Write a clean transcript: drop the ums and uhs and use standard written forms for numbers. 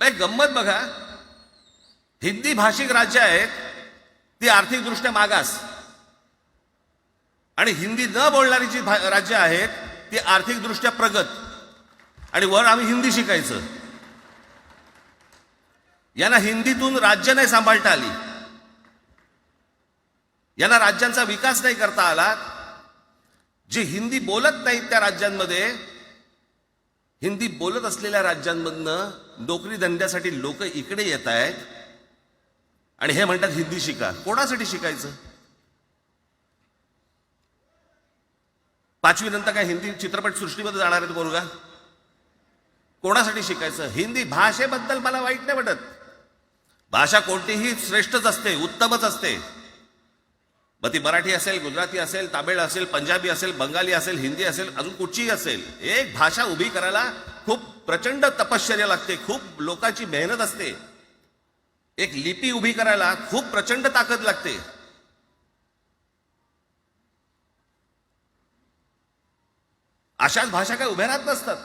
एक गंमत बघा, हिंदी भाषिक राज्य आहेत ती आर्थिकदृष्ट्या मागास, आणि हिंदी न बोलणारी जी राज्य आहेत ती आर्थिकदृष्ट्या प्रगत, आणि वर आम्ही हिंदी शिकायचं. यांना हिंदीतून राज्य नाही सांभाळता आली, यांना राज्यांचा विकास नाही करता आला. जे हिंदी बोलत नाहीत त्या राज्यांमध्ये, हिंदी बोलत असलेल्या राज्यांमधनं नोकरी धंद्यासाठी लोक इकडे येत आहेत आणि हे म्हणतात हिंदी शिका. कोणासाठी शिकायचं? 5वी नंतर काय हिंदी चित्रपट सृष्टीमध्ये जाणार आहेत पोरगा? कोणासाठी शिकायचं? हिंदी भाषेबद्दल मला वाईट नाही वाटत, भाषा कोणतीही श्रेष्ठच असते, उत्तमच असते. मग ती मराठी असेल, गुजराती असेल, तामिळ असेल, पंजाबी असेल, बंगाली असेल, हिंदी असेल, अजून कुठचीही असेल. एक भाषा उभी करायला खूप प्रचंड तपश्चर्या लागते, खूप लोकांची मेहनत असते. एक लिपी उभी करायला खूप प्रचंड ताकद लागते. अशाच भाषा काय उभ्या राहत नसतात.